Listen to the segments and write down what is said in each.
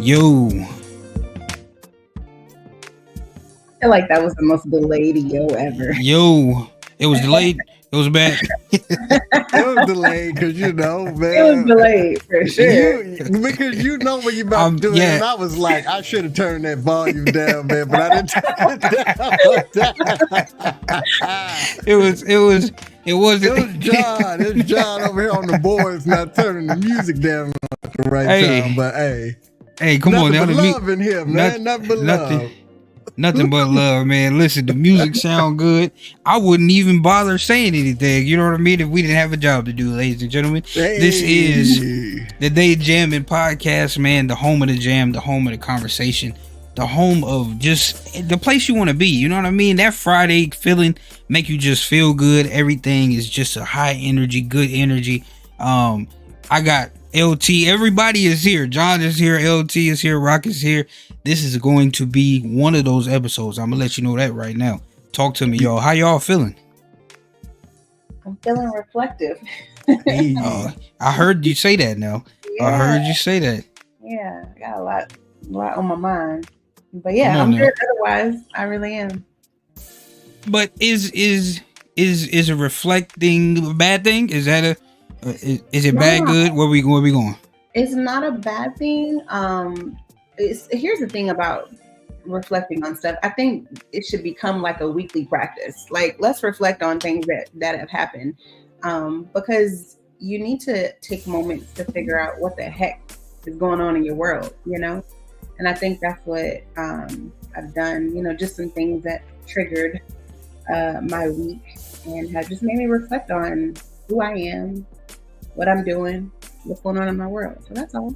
Yo, I feel like that was the most delayed yo ever. it was delayed. It was bad. It was delayed because man. It was delayed for sure. Because when you about to do it, and I was like, I should have turned that volume down, man, but I didn't turn it down. It was John. It was John over here on the boards, not turning the music down at the right time. But hey, come on, nothing but love in here, man. Nothing but love. Nothing but love, man. Listen, the music sound good. I wouldn't even bother saying anything. You know what I mean? If we didn't have a job to do, ladies and gentlemen. This is the They Jamming Podcast, man. The home of the jam, the home of the conversation, the home of just the place you want to be. You know what I mean? That Friday feeling make you just feel good. Everything is just a high energy, good energy. I got LT. Everybody is here. John is here. LT is here. Rock is here. This is going to be one of those episodes. I'm gonna let you know that right now. Talk to me, y'all. How y'all feeling? I'm feeling reflective. I heard you say that now. Yeah. I heard you say that. Yeah, I got a lot on my mind. But yeah, I'm good. Otherwise, I really am. But is it reflecting a bad thing? Is that is it bad? Good? Where we going? It's not a bad thing. Here's the thing about reflecting on stuff. I think it should become like a weekly practice. Like, let's reflect on things that have happened, because you need to take moments to figure out what the heck is going on in your world, And I think that's what I've done. Just some things that triggered my week and have just made me reflect on who I am, what I'm doing, what's going on in my world. So that's all.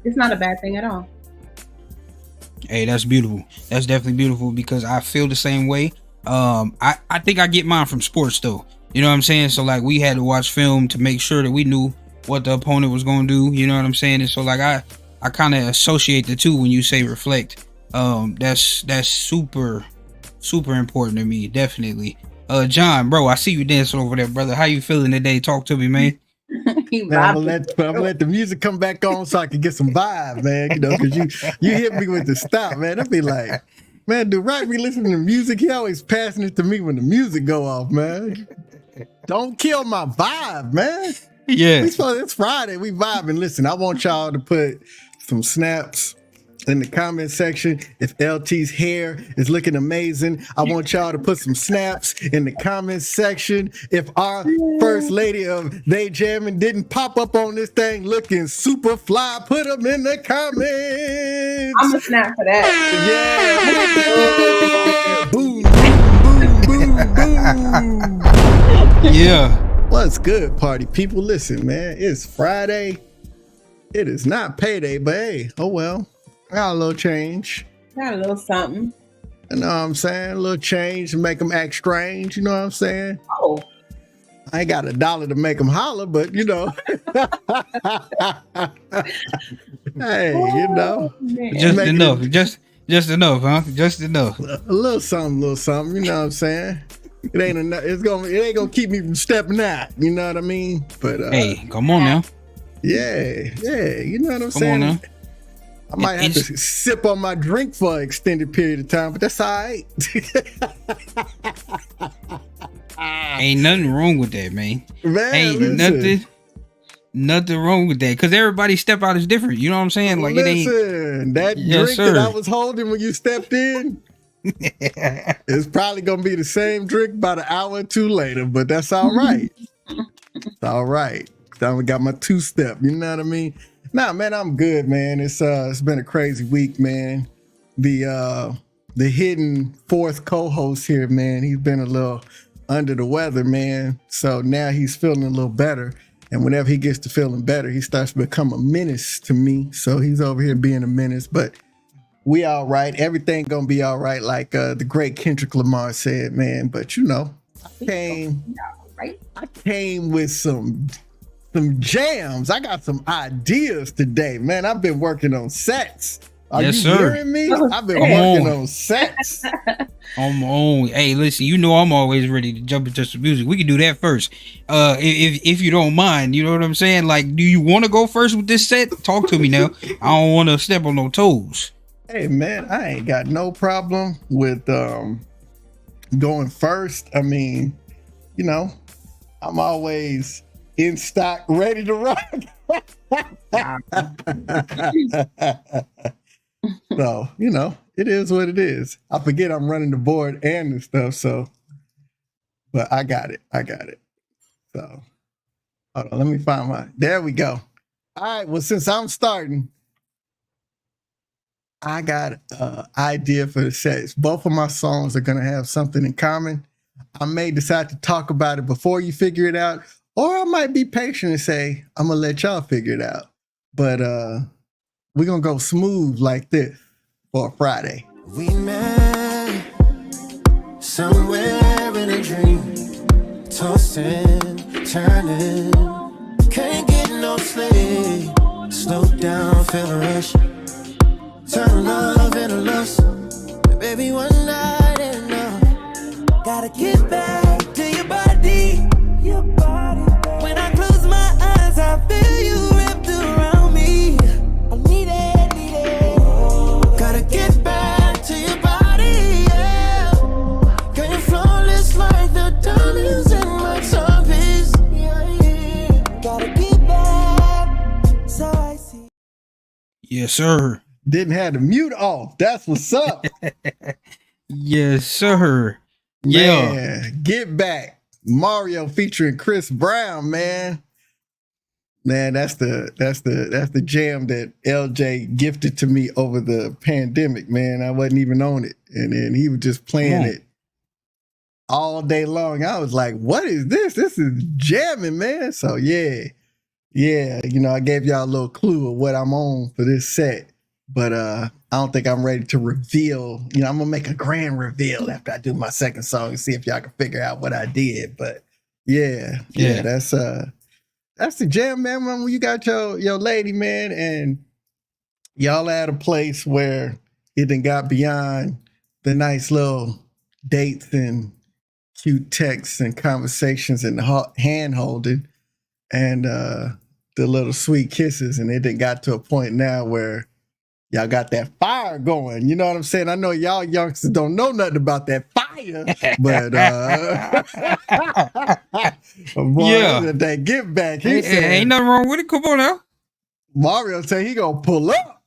It's not a bad thing at all. Hey, that's beautiful. That's definitely beautiful because I feel the same way. I think I get mine from sports though. You know what I'm saying? So like we had to watch film to make sure that we knew what the opponent was going to do. You know what I'm saying? And so like I kind of associate the two when you say reflect. That's super, super important to me. Definitely. John, bro, I see you dancing over there, brother. How you feeling today? Talk to me, man. I'm gonna let the music come back on so I can get some vibe, man. Because you hit me with the stop, man. I'd be like, man, do Rock be listening to music? He always passing it to me when the music go off, man. Don't kill my vibe, man. Yeah. It's Friday. We vibing. Listen, I want y'all to put some snaps in the comment section. If LT's hair is looking amazing, I want y'all to put some snaps in the comment section. If our first lady of They Jamming didn't pop up on this thing looking super fly, put them in the comments. I'm a snap for that. Yeah. Boom, boom, boom, boom. Yeah. What's good, party people? Listen, man, it's Friday. It is not payday, but hey, oh well. Got a little change. Got a little something. You know what I'm saying? A little change to make them act strange. You know what I'm saying? Oh. I ain't got $1 to make them holler, but Hey, Just enough. Just enough, huh? Just enough. A little something. You know what I'm saying? It ain't enough. It ain't gonna keep me from stepping out. You know what I mean? But hey, come on now. Yeah. You know what I'm saying? Come on now. I might have to sip on my drink for an extended period of time, but that's all right. Ain't nothing wrong with that, man. Ain't nothing wrong with that, because everybody's step out is different. You know what I'm saying? Like that yes, drink that I was holding when you stepped in, it's probably gonna be the same drink about an hour or two later, but that's all right. It's all right. I got my 2-step. You know what I mean? Nah, man, I'm good, man. It's been a crazy week, man. The hidden fourth co-host here, man, he's been a little under the weather, man. So now he's feeling a little better. And whenever he gets to feeling better, he starts to become a menace to me. So he's over here being a menace, but we all right. Everything gonna be all right, like the great Kendrick Lamar said, man. But I came with some jams. I got some ideas today, man. I've been working on sets Are Yes, you sir. hearing me? Oh, I've been Come working on. on sets. I'm on. Hey, listen, you know I'm always ready to jump into some music. We can do that first. If you don't mind, you know what I'm saying? Like, do you want to go first with this set? Talk to me now. I don't want to step on no toes. Hey man, I ain't got no problem with going first. I mean, you know, I'm always in stock, ready to rock. So, you know, it is what it is. I forget I'm running the board and the stuff, so but I got it. So hold on, let me find my there we go. All right, well, since I'm starting, I got an idea for the sets. Both of my songs are gonna have something in common. I may decide to talk about it before you figure it out, or I might be patient and say, I'm gonna let y'all figure it out. But we're gonna go smooth like this for a Friday. We met somewhere in a dream, tossing, turning, can't get no sleep. Slow down, feel the rush, turn love into lust. Baby, one night ain't enough. Gotta get back to your body, your body. When I close my eyes, I feel you wrapped around me. I need it. Gotta get back to your body, yeah. Girl, you're flawless like the diamonds in my timepiece. Yeah. Gotta get back, so I see. Yes, sir. Didn't have the mute off. That's what's up. Yes, sir. Yeah. Man, Get Back. Mario featuring Chris Brown, man. Man, that's the jam that LJ gifted to me over the pandemic, man. I wasn't even on it. And then he was just playing it all day long. I was like, what is this? This is jamming, man. So yeah, you know, I gave y'all a little clue of what I'm on for this set. But I don't think I'm ready to reveal. You know, I'm gonna make a grand reveal after I do my second song and see if y'all can figure out what I did. But yeah, that's the jam, man. When you got your lady, man, and y'all at a place where it done got beyond the nice little dates and cute texts and conversations and hand holding and the little sweet kisses, and it done got to a point now where y'all got that fire going. You know what I'm saying? I know y'all youngsters don't know nothing about that fire, but boy, Yeah. that Get Back. He Hey, said, ain't nothing wrong with it. Come on now. Mario said he gonna pull up.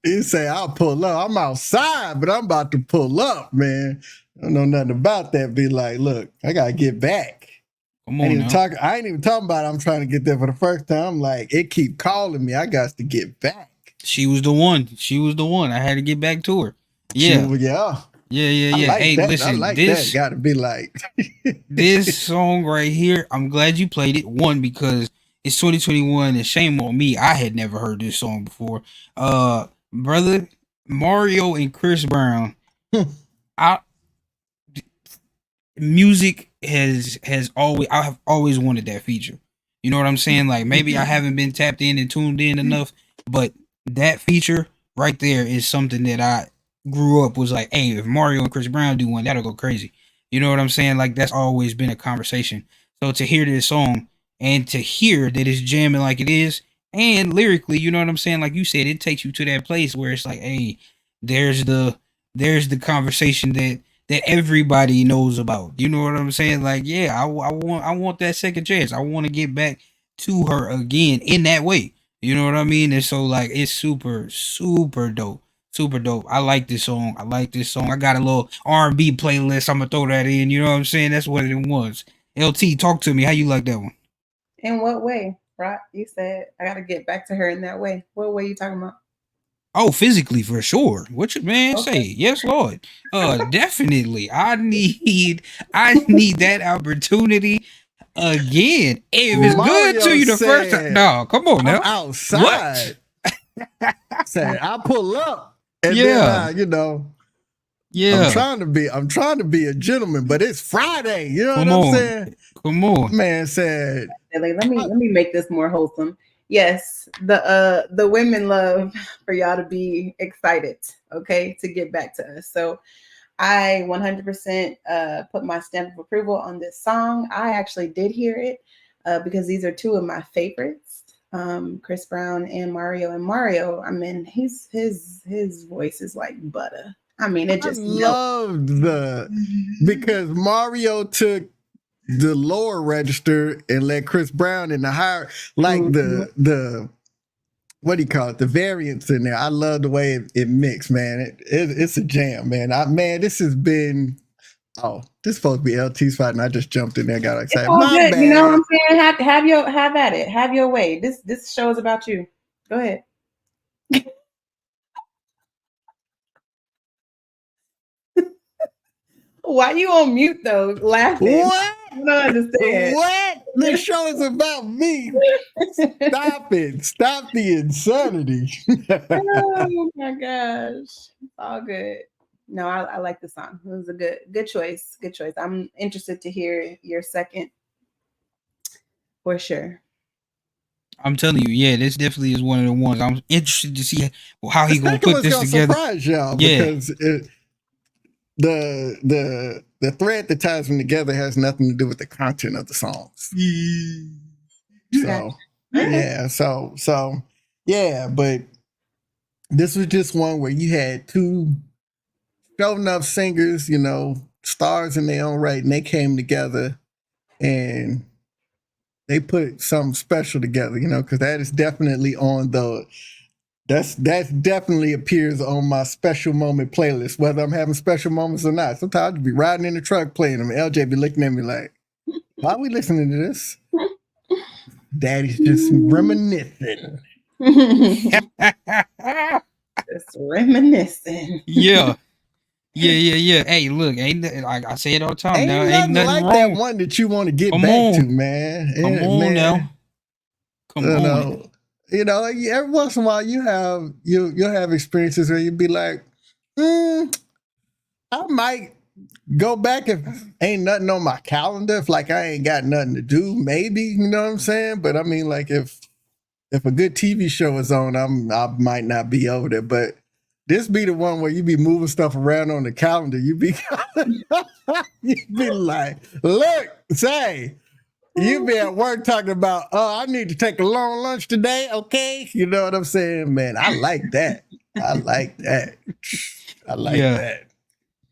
He say, I'll pull up. I'm outside, but I'm about to pull up, man. I don't know nothing about that. Be like, look, I gotta get back. Come I on ain't, now. I ain't even talking about I'm trying to get there for the first time. I'm like, it keep calling me. I got to get back. She was the one. I had to get back to her. Yeah. Yeah. Yeah. I like Hey, that. listen, I like this that. Gotta be like this song right here, I'm glad you played it. One, because it's 2021 and shame on me. I had never heard this song before. Brother, Mario and Chris Brown. Music has always, I have always wanted that feature. You know what I'm saying? Like, maybe I haven't been tapped in and tuned in enough, but that feature right there is something that I grew up was like, hey, if Mario and Chris Brown do one, that'll go crazy. You know what I'm saying? Like, that's always been a conversation. So to hear this song and to hear that it's jamming like it is, and lyrically, you know what I'm saying? Like you said, it takes you to that place where it's like, hey, there's the conversation that everybody knows about. You know what I'm saying? Like, yeah, I want that second chance. I want to get back to her again in that way. You know what I mean? And so, like, it's super dope. Super dope. I like this song. I got a little R&B playlist. I'm gonna throw that in. You know what I'm saying? That's what it was. LT, talk to me. How you like that one? In what way, right? You said I got to get back to her in that way. What way you talking about? Oh, physically for sure. What your man Okay. say? Yes, Lord. Definitely. I need that opportunity again. If it's Mario good to you the first time. said, No, come on now. I'm outside. Said I pull up. And Yeah. then I, you know, Yeah. I'm trying to be a gentleman, but it's Friday. You know Come what I'm on. saying? Come on. Man said, Like, let me make this more wholesome. yes, the women love for y'all to be excited, okay, to get back to us. So I 100% put my stamp of approval on this song. I actually did hear it because these are two of my favorites, Chris Brown and Mario. And Mario, I mean, his voice is like butter. I mean, it just loved because Mario took the lower register and let Chris Brown in the higher, like the what do you call it, the variants in there. I love the way it mixed, man. It's a jam, man. This has been this supposed to be LT's fight, and I just jumped in there and got excited. It's all good. You know what I'm saying? Have at it. Have your way. This show is about you. Go ahead. Why you on mute though? Laughing. What? I don't understand. What? This show is about me. Stop it. Stop the insanity. Oh my gosh. It's all good. No, I like the song. It was a good choice. Good choice. I'm interested to hear your second for sure. I'm telling you, yeah, this definitely is one of the ones. I'm interested to see how he gonna put this together. Surprise y'all, because the thread that ties them together has nothing to do with the content of the songs. So yeah, but this was just one where you had two show enough singers, you know, stars in their own right, and they came together and they put something special together, you know, because that is definitely on that definitely appears on my special moment playlist, whether I'm having special moments or not. Sometimes I'll be riding in the truck playing them, and LJ be looking at me like, why are we listening to this? Daddy's just reminiscing. Just reminiscing. Yeah. Hey, look, ain't like I say it all the time. Ain't nothing like wrong. that one that you want to get back to, man. Come on now. Come on. You know, every once in a while you'll have experiences where you'll be like, I might go back if ain't nothing on my calendar, if like I ain't got nothing to do, maybe, you know what I'm saying? But I mean, like if a good TV show is on, I might not be over there. But this be the one where you be moving stuff around on the calendar. You be like, look, say, you be at work talking about, I need to take a long lunch today, okay? You know what I'm saying? Man, I like that. I like that.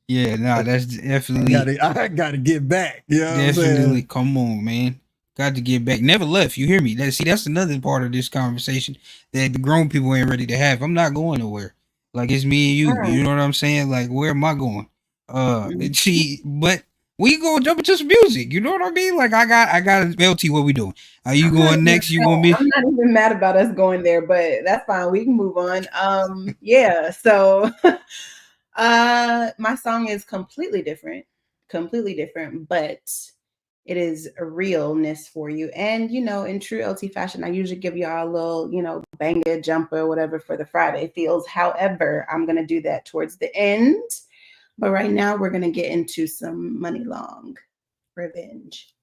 Yeah, no, that's definitely. I gotta get back. You know definitely, come on, man. Got to get back. Never left. You hear me? That's another part of this conversation that the grown people ain't ready to have. I'm not going nowhere. Like it's me and you. You know what I'm saying? Like where am I going? But we gonna jump into some music. You know what I mean? Like I got LT. What we doing? Are you going next? You gonna be? I'm not even mad about us going there, but that's fine. We can move on. Yeah. So, my song is completely different, but it is a realness for you. And, you know, in true LT fashion, I usually give y'all a little, you know, banger, jumper, whatever for the Friday feels. However, I'm going to do that towards the end. But right now, we're going to get into some Money Long Revenge.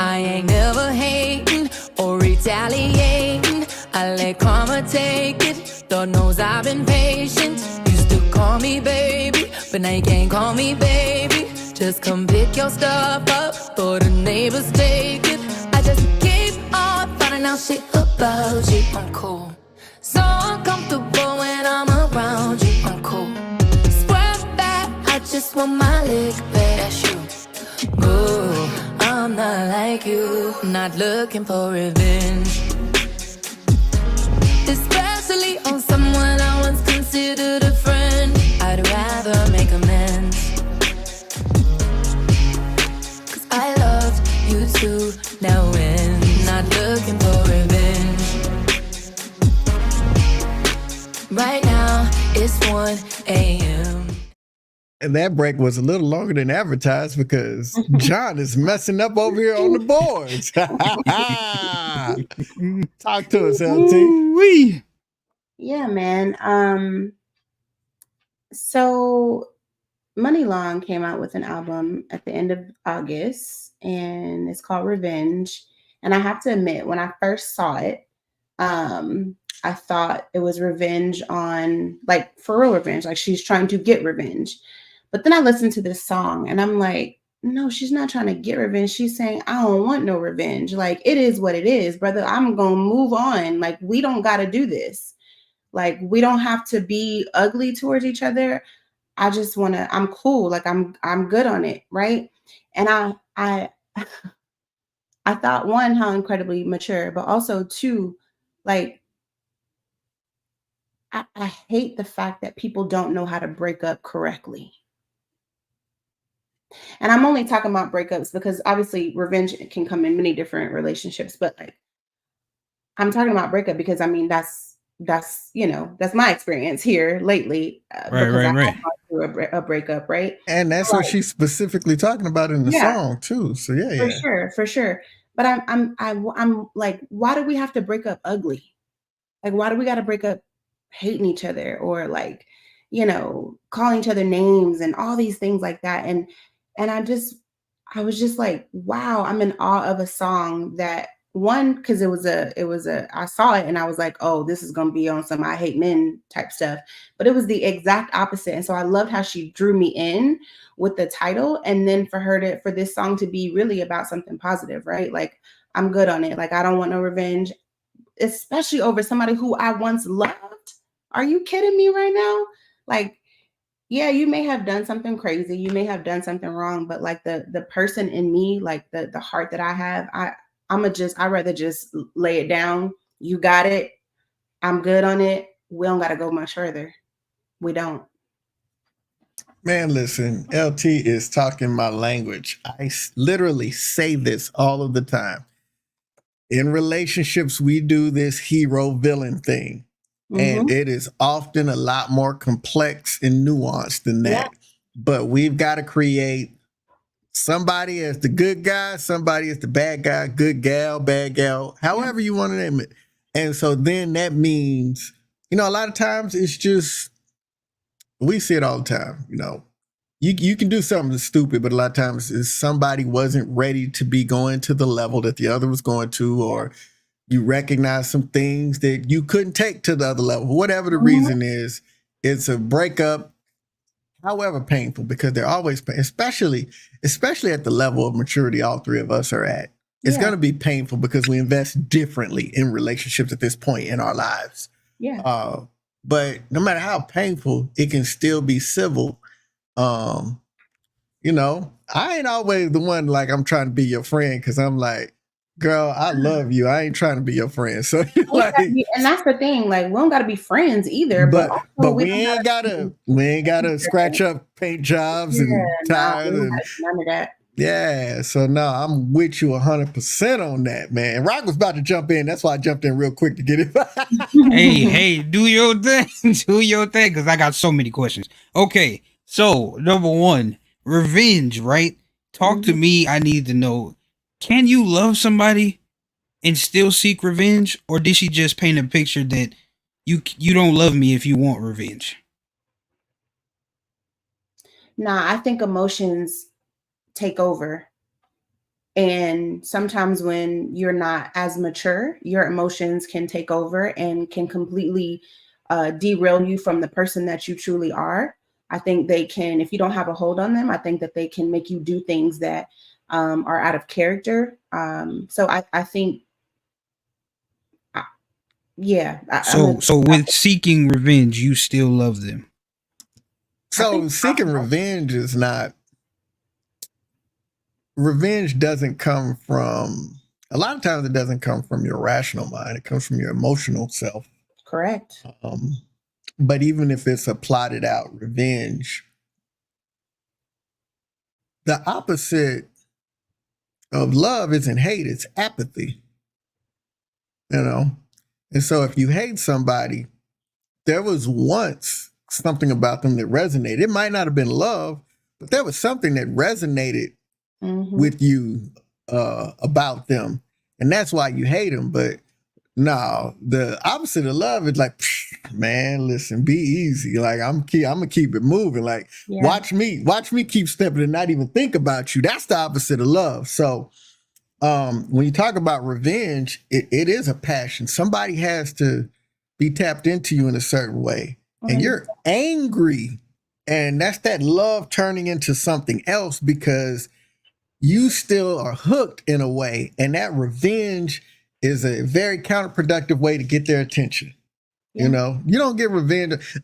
I ain't never hating or retaliating. I let karma take it. Lord knows I've been patient. Used to call me baby, but now you can't call me baby. Just come pick your stuff up, or the neighbors take it. I just keep on finding out shit about you. I'm cool. So uncomfortable when I'm around you. I'm cool. Swear that I just want my lick back. That's you. Ooh, I'm not like you. Not looking for revenge, especially on someone I once considered a friend. I'd rather make amends, 'cause I loved you too. Now when not looking for revenge. Right now it's 1 a.m. And that break was a little longer than advertised because John is messing up over here on the boards. Talk to us, LT. Ooh-wee. Yeah, man. So Money Long came out with an album at the end of August, and it's called Revenge. And I have to admit, when I first saw it, I thought it was revenge on, like, for real revenge, like she's trying to get revenge. But then I listened to this song and I'm like, no, she's not trying to get revenge. She's saying, I don't want no revenge. Like, it is what it is, brother. I'm going to move on. Like, we don't got to do this. Like, we don't have to be ugly towards each other. I just want to, I'm cool. Like, I'm good on it. Right. And I I thought, one, how incredibly mature, but also two, like, I hate the fact that people don't know how to break up correctly. And I'm only talking about breakups because obviously revenge can come in many different relationships, but like, I'm talking about breakup because I mean that's my experience here lately, because I have Right. gone through a breakup, right? And that's what she's specifically talking about in the Yeah, song too. So yeah. for sure. But I'm like, why do we have to break up ugly? Like, why do we got to break up hating each other, or like, calling each other names and all these things like that? And I was just like, wow, I'm in awe of a song that, one, because I saw it and I was like, oh, this is gonna be on some I hate men type stuff. But it was the exact opposite. And so I loved how she drew me in with the title. And then for this song to be really about something positive, right? Like, I'm good on it. Like, I don't want no revenge, especially over somebody who I once loved. Are you kidding me right now? Like, yeah, you may have done something crazy, you may have done something wrong, but like the person in me, like the heart that I have, I'd rather just lay it down. You got it. I'm good on it. We don't got to go much further. We don't. Man, listen, LT is talking my language. I literally say this all of the time. In relationships, we do this hero villain thing. And it is often a lot more complex and nuanced than that. Yeah. But we've got to create somebody as the good guy, somebody as the bad guy, good gal, bad gal, however you want to name it. And so then that means, a lot of times it's just, we see it all the time, You can do something stupid, but a lot of times is somebody wasn't ready to be going to the level that the other was going to, or you recognize some things that you couldn't take to the other level. Whatever the reason is, it's a breakup, however painful, because they're always painful, especially at the level of maturity all three of us are at. It's going to be painful because we invest differently in relationships at this point in our lives. Yeah. But no matter how painful, it can still be civil. I ain't always the one like I'm trying to be your friend, because I'm like, girl, I love you. I ain't trying to be your friend. So like, and that's the thing. Like, we don't got to be friends either. But we ain't gotta scratch up paint jobs and tires and none of that. Yeah. So no, I'm with you 100% on that, man. And Rock was about to jump in. That's why I jumped in real quick to get it. Hey, do your thing. Do your thing, because I got so many questions. Okay. So, number one, revenge, right? Talk to me. I need to know, can you love somebody and still seek revenge? Or did she just paint a picture that you don't love me if you want revenge? Nah, I think emotions take over. And sometimes when you're not as mature, your emotions can take over and can completely derail you from the person that you truly are. I think they can, if you don't have a hold on them, I think that they can make you do things that are out of character. So I think, So with seeking revenge, you still love them. So seeking revenge is not, revenge doesn't come from, a lot of times it doesn't come from your rational mind. It comes from your emotional self. Correct. But even if it's a plotted out revenge, the opposite of love isn't hate, it's apathy. And so if you hate somebody, there was once something about them that resonated. It might not have been love, but there was something that resonated with you about them. And that's why you hate them. But No, the opposite of love is like, man, listen, be easy. Like I'm gonna keep it moving. Like Yeah. watch me keep stepping and not even think about you. That's the opposite of love. So when you talk about revenge, it is a passion. Somebody has to be tapped into you in a certain way. And you're angry. And that's that love turning into something else because you still are hooked in a way. And that revenge is a very counterproductive way to get their attention. Yeah. You know, you don't get revenge.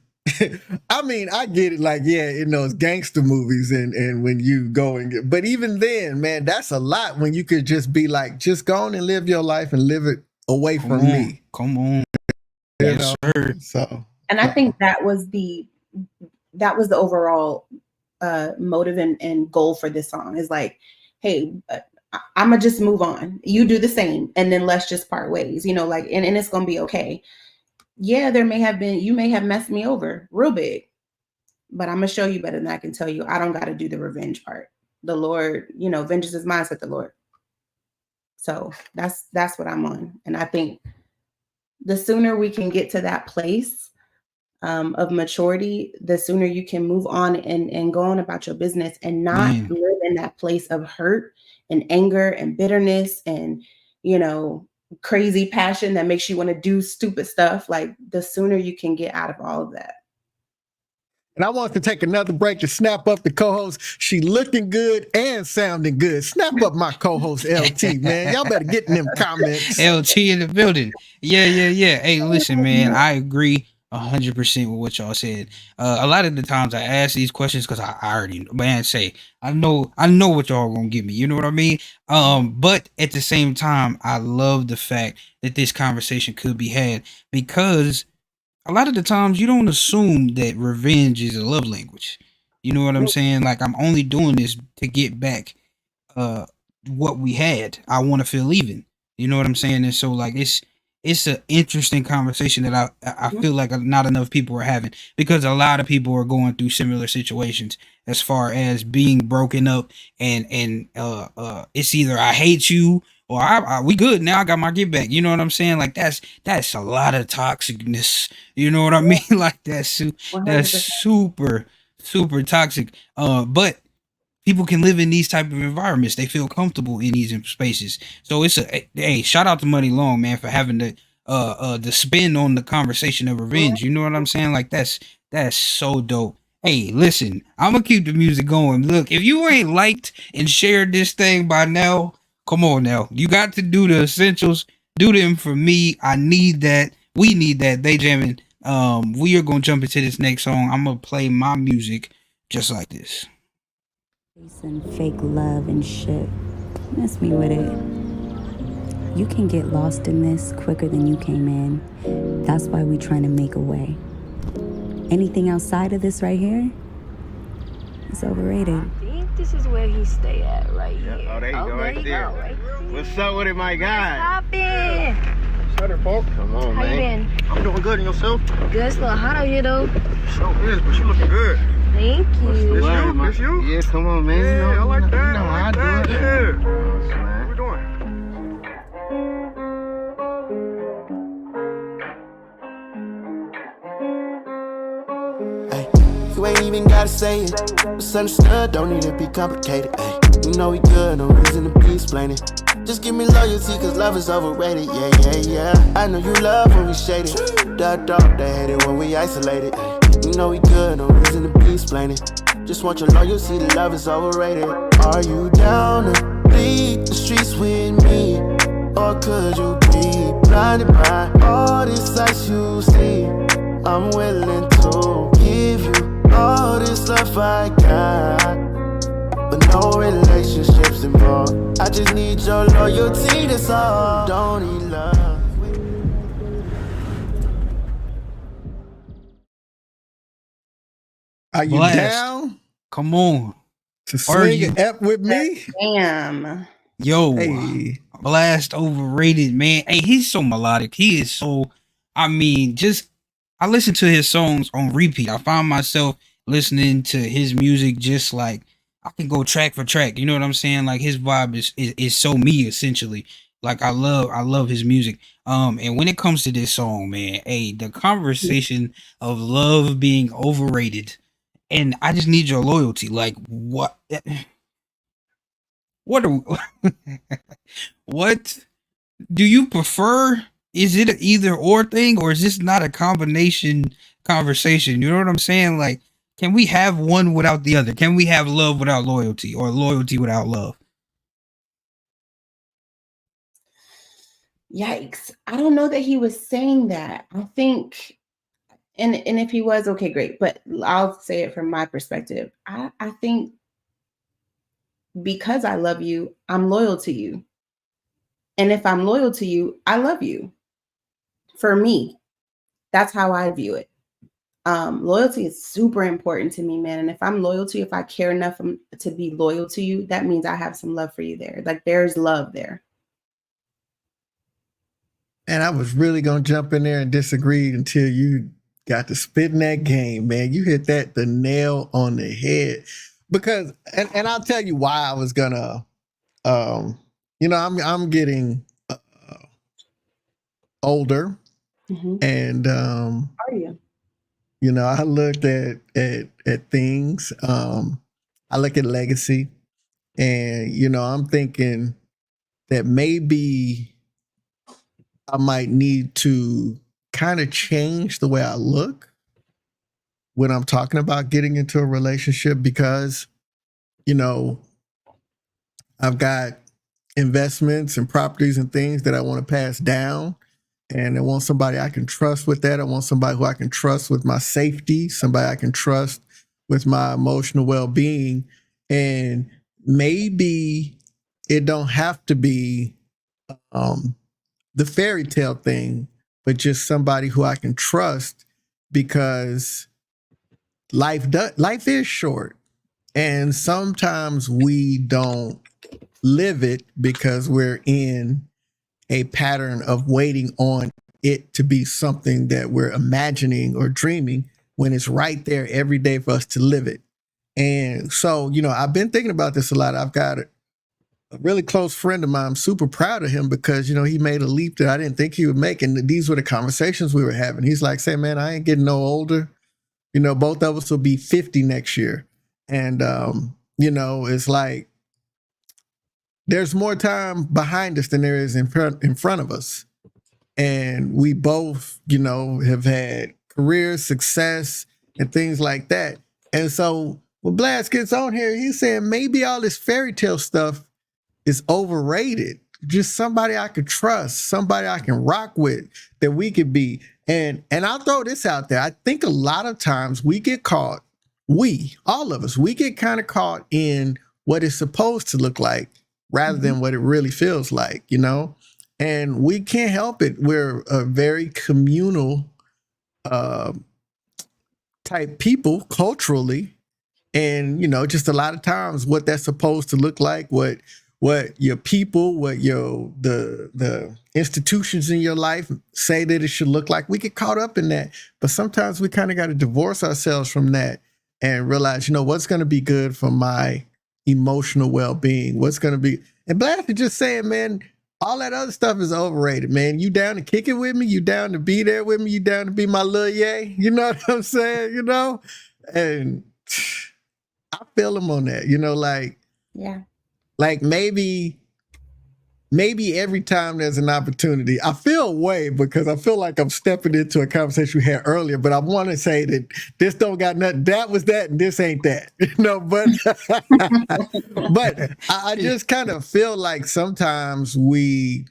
I mean, I get it, like, yeah, in those gangster movies and when you go and get, but even then, man, that's a lot when you could just be like, just go on and live your life and live it away from me. Come on. You Yes, know? sir. So, And I think that was the overall motive and goal for this song is like, hey, I'm gonna just move on. You do the same, and then let's just part ways. You know, like, and it's gonna be okay. Yeah, you may have messed me over real big, but I'm gonna show you better than I can tell you. I don't got to do the revenge part. The Lord, you know, vengeance is mine, said the Lord. So that's what I'm on, and I think the sooner we can get to that place of maturity, the sooner you can move on and go on about your business and not live in that place of hurt and anger and bitterness and, you know, crazy passion that makes you want to do stupid stuff. Like the sooner you can get out of all of that. and I want to take another break to snap up the co-host. She looking good and sounding good. Snap up my co-host LT, man. Y'all better get in them comments. LT in the building. Yeah. Hey, listen, man, I agree 100% with what y'all said. A lot of the times I ask these questions because I already, man, I know what y'all gonna give me. You know what I mean? But at the same time, I love the fact that this conversation could be had because a lot of the times you don't assume that revenge is a love language. You know what I'm saying? Like I'm only doing this to get back what we had. I want to feel even. You know what I'm saying? And so like it's an interesting conversation that I feel like not enough people are having because a lot of people are going through similar situations as far as being broken up and it's either I hate you or we good now. I got my get back. You know what I'm saying? Like that's a lot of toxicness. You know what I mean? Like that's super toxic. But people can live in these type of environments. They feel comfortable in these spaces. So it's hey, shout out to Money Long, man, for having the spin on the conversation of revenge. You know what I'm saying? Like that's so dope. Hey, listen, I'm gonna keep the music going. Look, if you ain't liked and shared this thing by now, come on now. You got to do the essentials. Do them for me. I need that. We need that. They jamming. We are gonna jump into this next song. I'm gonna play my music just like this. And fake love and shit. Miss me with it. You can get lost in this quicker than you came in. That's why we trying to make a way. Anything outside of this right here is overrated. I think this is where he stay at, right here. Oh, there you go, right there. Right there. What's up with it, my guy? Hop in. Shut it, folks. Come on, How you man. been? I'm doing good, and yourself? Good. It's a little hot out here, though. Sure is, but you looking good. Thank you. This you? Yeah, come on, man. Yeah, you know, I like that. You know I like how I that. do it. Yeah. What we doing? You ain't even gotta say it. Misunderstood, don't need to be complicated. Ay, you know we good, no reason to be explaining. Just give me loyalty, cause love is overrated. Yeah. I know you love when we shaded. They hate it when we isolated. Ay, you know we good, no reason to be explaining. Just want your loyalty, the love is overrated. Are you down to bleed the streets with me? Or could you be blinded by all this sights you see? I'm willing to give you all this love I got, but no relationships involved. I just need your loyalty, that's all. Don't need love. Are you Blast. down Come on. to swing it up with me? Damn. Yo, Hey. Blast overrated, man. Hey, he's so melodic. He is so, I mean, I listen to his songs on repeat. I find myself listening to his music just like I can go track for track. You know what I'm saying? Like his vibe is so me essentially. Like I love his music. And when it comes to this song, man, hey, the conversation of love being overrated, and I just need your loyalty. Like what? What are what do you prefer? Is it an either or thing, or is this not a combination conversation? You know what I'm saying? Like, can we have one without the other? Can we have love without loyalty, or loyalty without love? Yikes. I don't know that he was saying that. I think, and if he was, okay, great. But I'll say it from my perspective. I think because I love you, I'm loyal to you. And if I'm loyal to you, I love you. For me, that's how I view it. Loyalty is super important to me, man. And if I'm loyal to you, if I care enough to be loyal to you, that means I have some love for you there. Like there's love there. And I was really gonna jump in there and disagree until you got to spitting that game, man. You hit the nail on the head. Because and I'll tell you why I was gonna I'm getting older, and Are you? I looked at things. I look at legacy, and I'm thinking that maybe I might need to kind of change the way I look when I'm talking about getting into a relationship, because I've got investments and properties and things that I want to pass down. And I want somebody I can trust with that. I want somebody who I can trust with my safety, somebody I can trust with my emotional well-being. And maybe it don't have to be the fairy tale thing, but just somebody who I can trust, because life is short. And sometimes we don't live it because we're in a pattern of waiting on it to be something that we're imagining or dreaming, when it's right there every day for us to live it. And so, I've been thinking about this a lot. I've got a really close friend of mine. I'm super proud of him because, he made a leap that I didn't think he would make. And these were the conversations we were having. He's like, say, man, I ain't getting no older. Both of us will be 50 next year. And, it's like, there's more time behind us than there is in front of us. And we both, have had career success and things like that. And so when Blast gets on here, he's saying maybe all this fairy tale stuff is overrated. Just somebody I could trust, somebody I can rock with, that we could be. And I'll throw this out there. I think a lot of times we get caught, all of us, we get kind of caught in what it's supposed to look like rather than what it really feels like, and we can't help it. We're a very communal type people culturally. And, just a lot of times what that's supposed to look like, what your people, what the institutions in your life say that it should look like, we get caught up in that. But sometimes we kind of got to divorce ourselves from that and realize, what's going to be good for my emotional well-being, what's going to be. And Blast is just saying, man, all that other stuff is overrated, man. You down to kick it with me? You down to be there with me? You down to be my little yay? You know what I'm saying? And I feel him on that, Yeah. Like maybe every time there's an opportunity, I feel away because I feel like I'm stepping into a conversation we had earlier, but I want to say that this don't got nothing. That was that and this ain't that, but I just kind of feel like sometimes we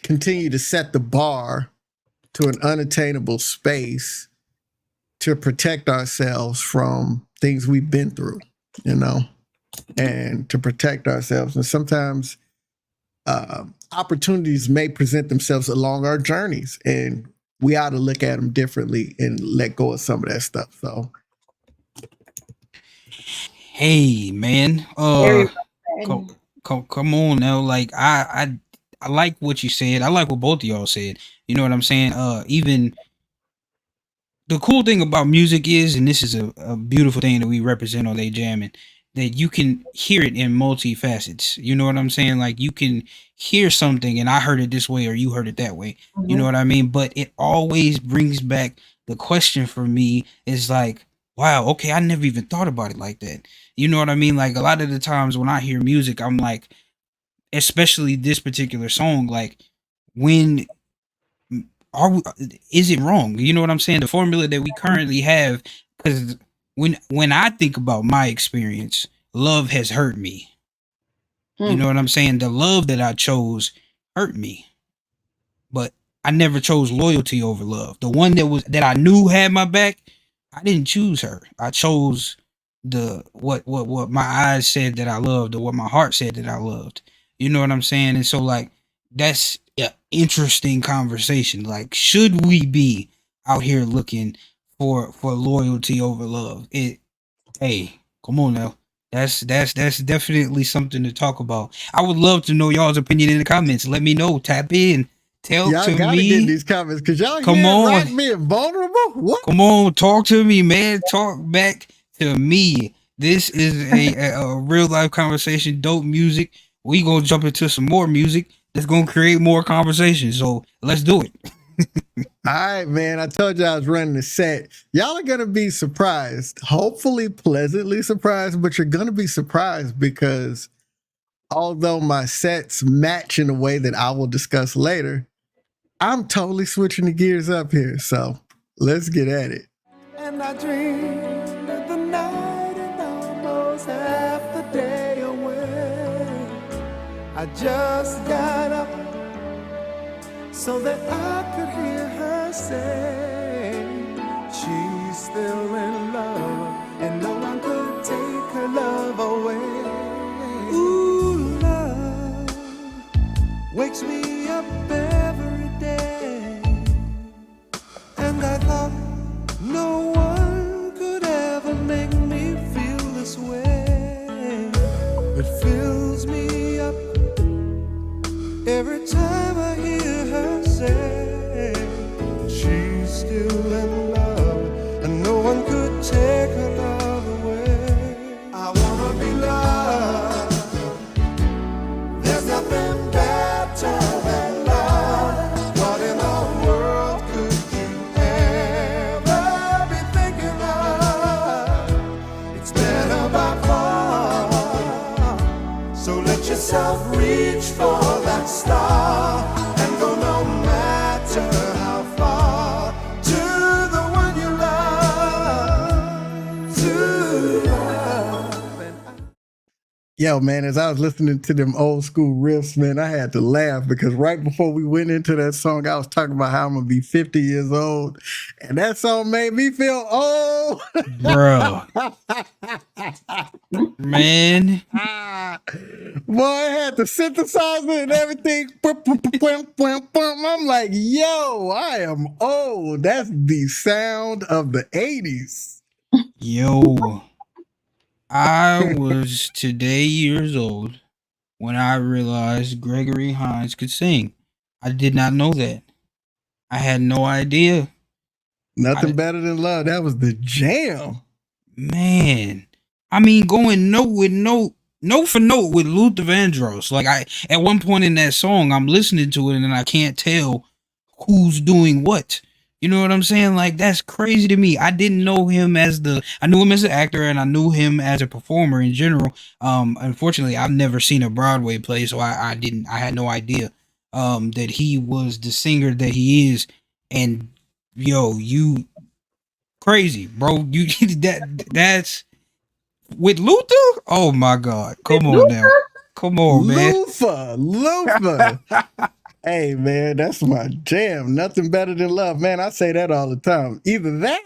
continue to set the bar to an unattainable space to protect ourselves from things we've been through, and to protect ourselves. And sometimes opportunities may present themselves along our journeys, and we ought to look at them differently and let go of some of that stuff. So, Hey, man, Very come on now. Like I like what you said. I like what both of y'all said. You know what I'm saying? Even the cool thing about music is, and this is a beautiful thing that we represent on They Jamming, that you can hear it in multifacets. You know what I'm saying? Like you can hear something and I heard it this way or you heard it that way. You know what I mean? But it always brings back the question for me is like, wow, okay, I never even thought about it like that. You know what I mean? Like a lot of the times when I hear music, I'm like, especially this particular song, like when is it wrong? You know what I'm saying? The formula that we currently have, because when I think about my experience, love has hurt me. You know what I'm saying? The love that I chose hurt me. But I never chose loyalty over love. The one that I knew had my back, I didn't choose her. I chose the what my eyes said that I loved or what my heart said that I loved. You know what I'm saying? And so like that's an interesting conversation. Like, should we be out here looking for loyalty over love? Hey, come on now. That's definitely something to talk about. I would love to know y'all's opinion in the comments. Let me know. Tap in. Tell Y'all to gotta me. get these comments because y'all Come here on. right being vulnerable. What? Come on, talk to me, man. Talk back to me. This is a real life conversation. Dope music. We gonna jump into some more music that's gonna create more conversation. So let's do it. All right, man. I told you I was running the set. Y'all are gonna be surprised. Hopefully, pleasantly surprised, but you're gonna be surprised because although my sets match in a way that I will discuss later, I'm totally switching the gears up here. So let's get at it. And I dreamed of the night and almost half the day away. I just got up so that I could hear her say she's still in love and no one could take her love away. Ooh, love wakes me up every day, and I thought no one could ever make me feel this way. It fills me up every time I hear her say she's still in love and no one could take her love away. I wanna be loved. There's nothing better than love. What in the world could you ever be thinking of? It's better by far. So let yourself reach for that star and go no matter how far to the one you love, to love. Yo, man, as I was listening to them old school riffs, man, I had to laugh because right before we went into that song, I was talking about how I'm gonna be 50 years old, and that song made me feel old. Bro. Man. Boy, I had the synthesizer and everything. I'm like, yo, I am old. That's the sound of the 80s. Yo. I was today years old when I realized Gregory Hines could sing. I did not know that. I had no idea. Nothing better than love. That was the jam. Man. I mean, going note for note with Luther Vandross. Like at one point in that song, I'm listening to it and I can't tell who's doing what. You know what I'm saying? Like, that's crazy to me. I didn't know him I knew him as an actor and I knew him as a performer in general. Unfortunately, I've never seen a Broadway play, so I had no idea that he was the singer that he is. And yo, you crazy, bro. You that's with Luther? Oh my God. Come on now. Come on, man. Luther. Hey, man, that's my jam. Nothing better than love. Man, I say that all the time. Either that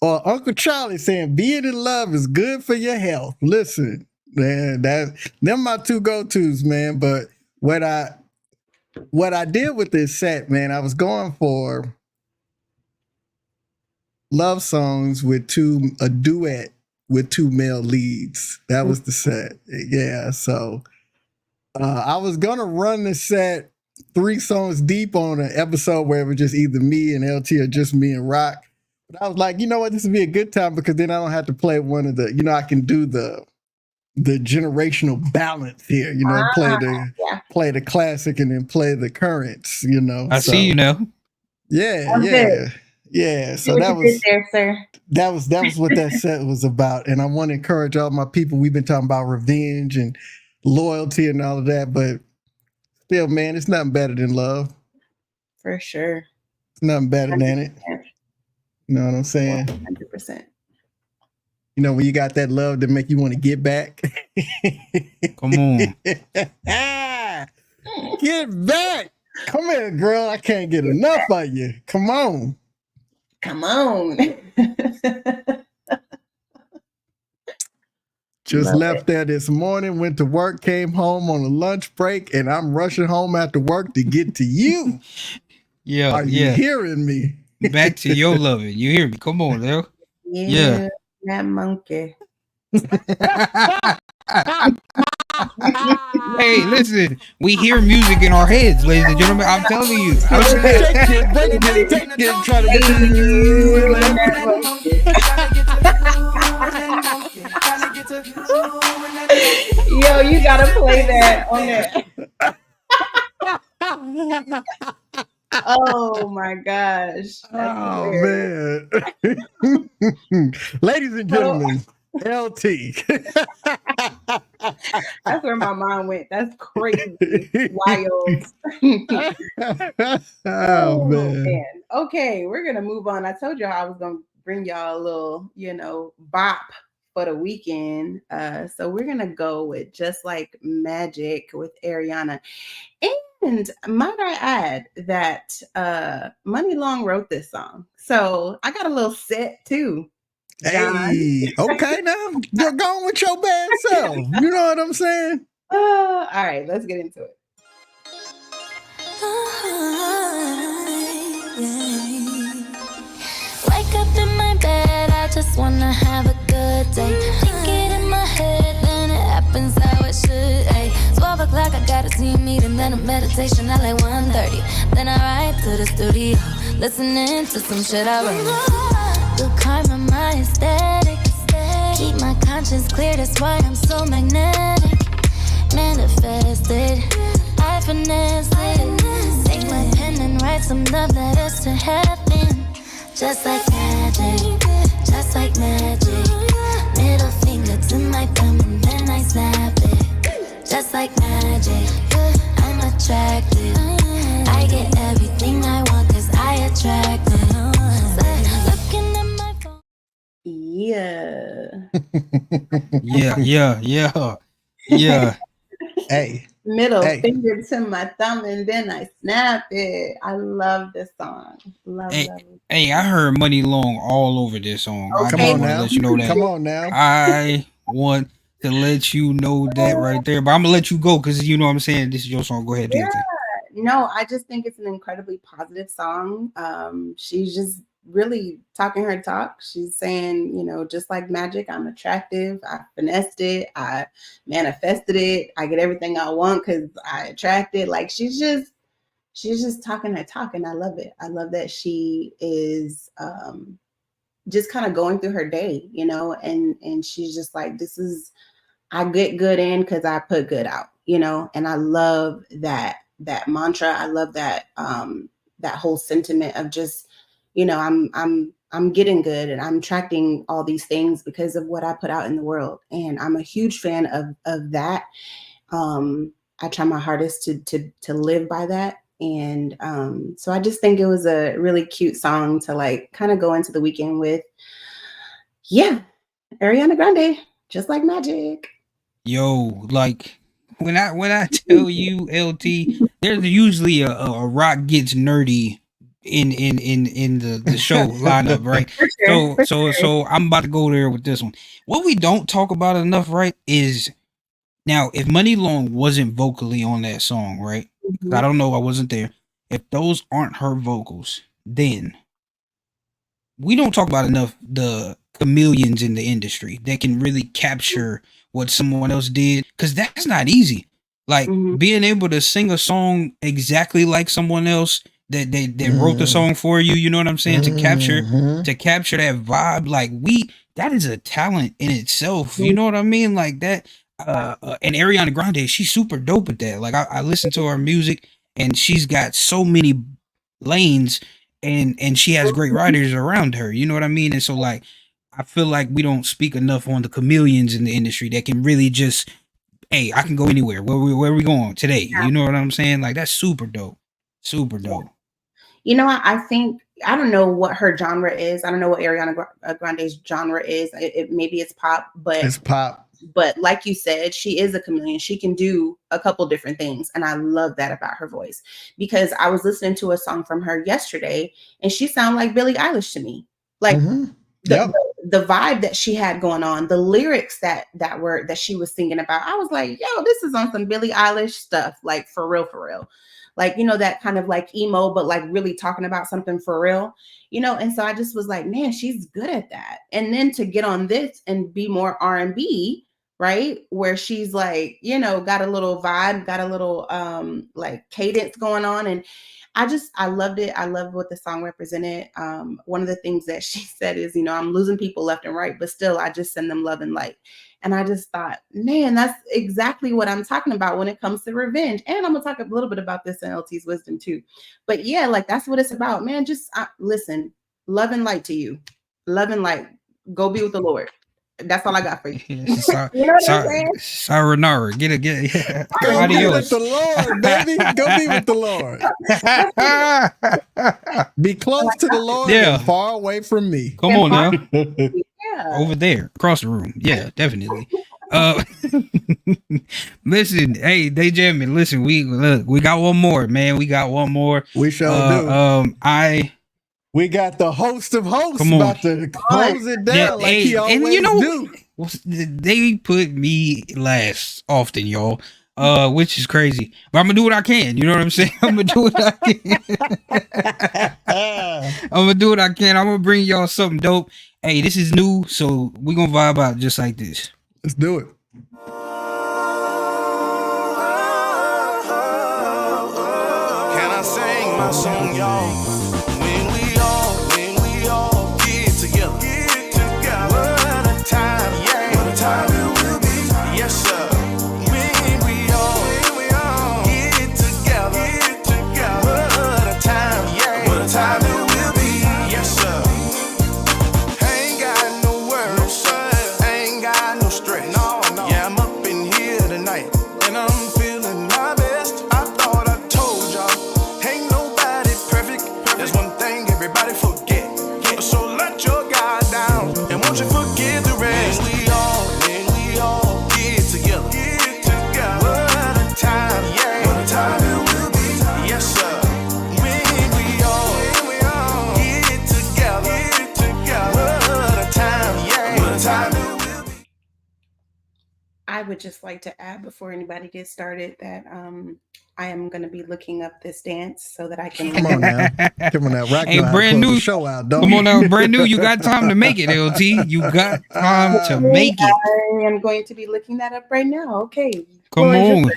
or Uncle Charlie saying being in love is good for your health. Listen, man, them my two go-tos, man. But what I did with this set, man, I was going for love songs with a duet with two male leads. That was the set. Yeah, so I was gonna run the set 3 songs deep on an episode where it was just either me and LT or just me and Rock. But I was like, you know what, this would be a good time because then I don't have to play one of the, I can do the the generational balance here. You know, play the classic and then play the currents. You know, I see you now. Yeah, I'm good. yeah. So See what that you did was there, sir. that was what that set was about. And I want to encourage all my people. We've been talking about revenge and loyalty and all of that, but still, man, it's nothing better than love. For sure. It's nothing better than it. 100%. You know what I'm saying? 100%. You know, when you got that love that make you want to get back. Come on. Get back. Come here, girl. I can't get enough of you. Come on. Come on. Just Love left there this morning, went to work, came home on a lunch break, and I'm rushing home after work to get to you. Yeah. Are you hearing me? Back to your loving. You hear me? Come on, Lil. Yeah. That monkey. Hey, listen, we hear music in our heads, ladies and gentlemen. I'm telling you. Yo, you gotta play that on there. Oh my gosh. Oh man. Ladies and gentlemen, LT. That's where my mind went. That's crazy. Wild. Oh man. Okay, we're gonna move on. I told y'all I was gonna bring y'all a little, bop for the weekend. So we're gonna go with Just Like Magic with Ariana. And might I add that Money Long wrote this song. So I got a little set too. John. Hey, okay now. You're going with your bad self. You know what I'm saying? All right, let's get into it. Wake up in my bed, I just wanna have a good day. Think it in my head, then it happens how it should. Ay, 12 o'clock, I got a team meeting, then a meditation at like 1:30. Then I ride to the studio, listening to some shit I wrote. Good karma, my aesthetic. Keep my conscience clear, that's why I'm so magnetic. Manifested, I finesse it. Take my pen and write some love letters to heaven. Just like magic, just like magic. Middle finger to my thumb and then I snap it. Just like magic, I'm attracted. I get everything I want cause I attract it. Looking at my phone. Yeah. Hey. Middle finger to my thumb and then I snap it. I love this song. Love it. Hey, I heard Money Long all over this song. Okay. Come on now. Let you know that. Come on now. I want to let you know that right there. But I'm gonna let you go because you know what I'm saying. This is your song. Go ahead, do your thing. No, I just think it's an incredibly positive song. She's just really talking her talk. She's saying, just like magic, I'm attractive. I finessed it. I manifested it. I get everything I want because I attract it. Like she's just talking her talk, and I love it. I love that she is just kind of going through her day, and she's just like, I get good in because I put good out, and I love that mantra. I love that that whole sentiment of just, I'm getting good and I'm attracting all these things because of what I put out in the world. And I'm a huge fan of that. I try my hardest to live by that. And so I just think it was a really cute song to like kind of go into the weekend with. Yeah, Ariana Grande, Just Like Magic. Yo, like when I tell you LT, there's usually a rock gets nerdy in the show lineup, right? So I'm about to go there with this one. What we don't talk about enough, right, is now if Money Long wasn't vocally on that song, right? Mm-hmm. I don't know, I wasn't there. If those aren't her vocals, then we don't talk about enough the chameleons in the industry that can really capture what someone else did, because that's not easy. Like being able to sing a song exactly like someone else that wrote the song for you, you know what I'm saying? To capture that vibe, like that is a talent in itself. You know what I mean? Like that, and Ariana Grande, she's super dope at that. Like I listen to her music, and she's got so many lanes, and she has great writers around her. You know what I mean? And so like, I feel like we don't speak enough on the chameleons in the industry that can really just, hey, I can go anywhere. Where we going today? You know what I'm saying? Like that's super dope, super dope. You know, I think I don't know what her genre is. I don't know what Ariana Grande's genre is. Maybe it's pop, but It's pop. But like you said, she is a chameleon. She can do a couple different things. And I love that about her voice, because I was listening to a song from her yesterday and she sounded like Billie Eilish to me. Like the vibe that she had going on, the lyrics that she was singing about, I was like, yo, this is on some Billie Eilish stuff, like for real, for real. Like, you know, that kind of like emo, but like really talking about something for real, you know? And so I just was like, man, she's good at that. And then to get on this and be more R&B, right? Where she's like, you know, got a little vibe, got a little like cadence going on. And I loved it. I loved what the song represented. One of the things that she said is, you know, I'm losing people left and right, but still I just send them love and light. And I just thought, man, that's exactly what I'm talking about when it comes to revenge. And I'm gonna talk a little bit about this in LT's wisdom too. But yeah, like that's what it's about, man. Just listen, love and light to you. Love and light. Go be with the Lord. That's all I got for you. You know what I'm saying? Sayonara. Get it. Yeah. Go be with the Lord, baby. Go be with the Lord. Be close to the Lord and far away from me. Come on now. Over there, across the room. Yeah, definitely. Listen, hey, they jamming. Listen, we got one more, man. We got one more. We sure do. We got the host of hosts about to close it down like he always and you know, do. They put me last often, y'all, which is crazy. But I'm gonna do what I can. You know what I'm saying? I'm gonna do what I can. I'm gonna do what I can. I'm gonna bring y'all something dope. Hey, this is new, so we're gonna vibe out just like this. Let's do it. Can I sing my song, y'all? When we all get together. What a time, yeah. What a time it will be. Yes, sir. When we all get together. What a time, yeah. What a time it will be. Yes, sir. Ain't got no worries, sir. Ain't got no stress. No. Yeah, I'm up in here tonight, and I'm feeling my best. I thought I told y'all, ain't nobody perfect. There's one thing everybody forget. So let your guard down, and won't you forget the rest? When we all get together. What a time, yeah. What a time it will be. Yes, sir. When we all get together. What a time, yeah. What a time it will be. I would just like to add before anybody gets started that I am going to be looking up this dance so that I can. Come on now. Rock Hey, brand new show out. Don't Come on now, brand new. You got time to make it, LT. You got time to make it. I am going to be looking that up right now. Okay. Come on.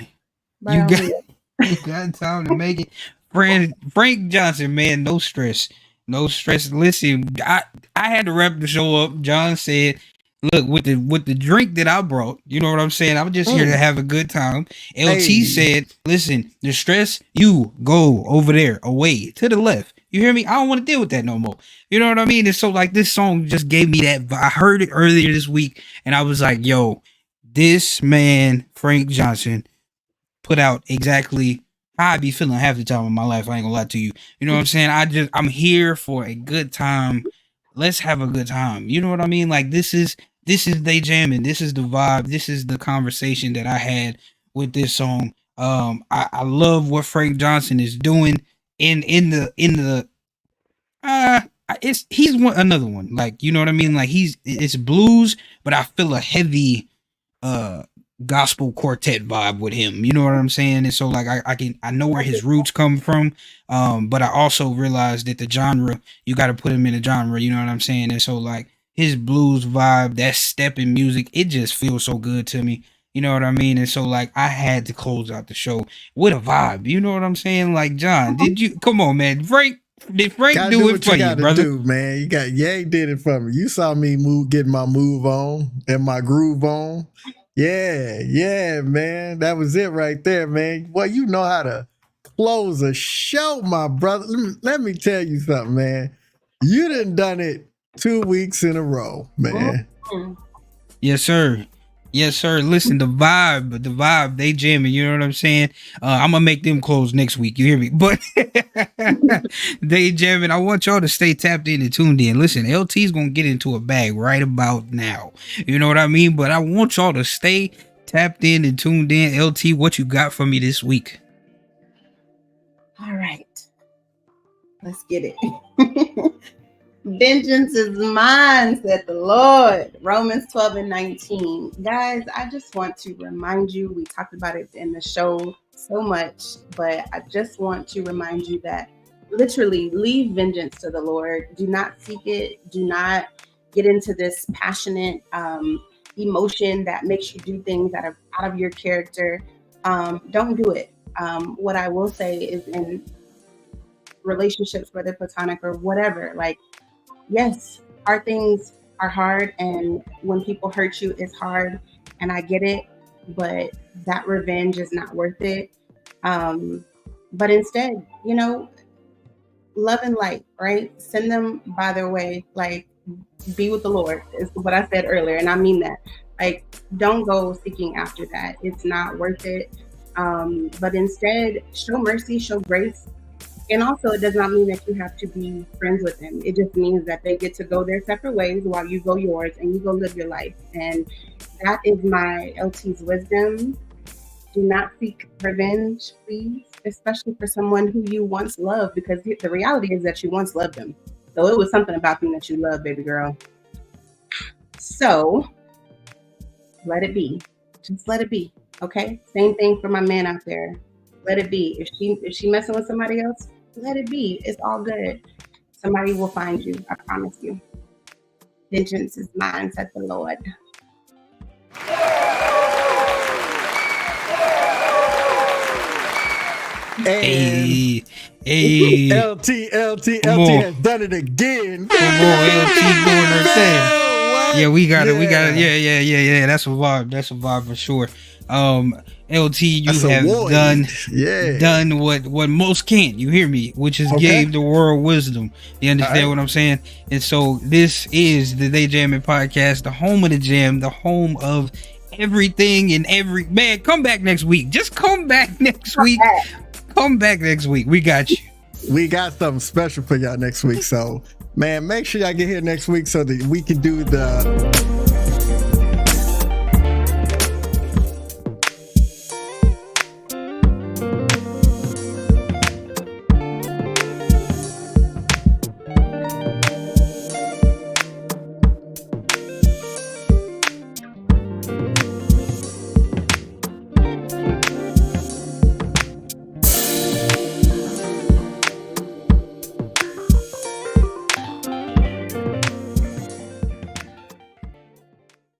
By You all got, means. you got time to make it. Frank Johnson, man, no stress. No stress. Listen, I had to wrap the show up. John said, look, with the drink that I brought, you know what I'm saying? I'm just here to have a good time. LT said, listen, the stress, you go over there, away, to the left. You hear me? I don't want to deal with that no more. You know what I mean? And so like this song just gave me that. I heard it earlier this week and I was like, yo, this man, Frank Johnson, put out exactly how I be feeling half the time in my life. I ain't gonna lie to you. You know what I'm saying? I'm here for a good time. Let's have a good time. You know what I mean? Like this is they jamming. This is the vibe. This is the conversation that I had with this song. I love what Frank Johnson is doing he's another one. Like, you know what I mean? Like it's blues, but I feel a heavy gospel quartet vibe with him. You know what I'm saying? And so like I know where his roots come from. But I also realized that the genre, you got to put him in a genre, you know what I'm saying? And so like his blues vibe, that step in music, it just feels so good to me. You know what I mean? And so like I had to close out the show with a vibe. You know what I'm saying? Like, John, come on, man. Did Frank do it for you, brother? Do, man. Ye did it for me. You saw me getting my move on and my groove on. Yeah, man. That was it right there, man. Well, you know how to close a show, my brother. Let me tell you something, man. You done it 2 weeks in a row, man. Yes, sir. Yes, sir. Listen, the vibe, they jamming. You know what I'm saying? I'm gonna make them close next week. You hear me? But they jamming. I want y'all to stay tapped in and tuned in. Listen, LT's gonna get into a bag right about now. You know what I mean? But I want y'all to stay tapped in and tuned in. LT, what you got for me this week? All right. Let's get it. Vengeance is mine, said the Lord. Romans 12:19. Guys, I just want to remind you, we talked about it in the show so much, but I just want to remind you that literally leave vengeance to the Lord. Do not seek it. Do not get into this passionate emotion that makes you do things that are out of your character. Don't do it. What I will say is in relationships, whether platonic or whatever, like, yes, hard things are hard, and when people hurt you, it's hard, and I get it, but that revenge is not worth it. But instead, you know, love and light, right? Send them by their way, like, be with the Lord is what I said earlier, and I mean that. Like, don't go seeking after that. It's not worth it. But instead, show mercy, show grace. And also, it does not mean that you have to be friends with them. It just means that they get to go their separate ways while you go yours and you go live your life. And that is my LT's wisdom. Do not seek revenge, please, especially for someone who you once loved, because the reality is that you once loved them. So it was something about them that you loved, baby girl. So let it be. Just let it be. Okay? Same thing for my man out there. Let it be. If she messing with somebody else, let it be. It's all good. Somebody will find you. I promise you. Vengeance is mine, said the Lord. Hey, LT has done it again. Come on, LT doing her thing. Yeah, we got it. Yeah. That's a vibe for sure. LT, you have done what most can't. You hear me? Which is gave the world wisdom. You understand what I'm saying? And so this is the They Jamming Podcast, the home of the jam, the home of everything and every man. Come back next week. Just come back next week. Come back next week. We got you. We got something special for y'all next week. So, man, make sure y'all get here next week so that we can do the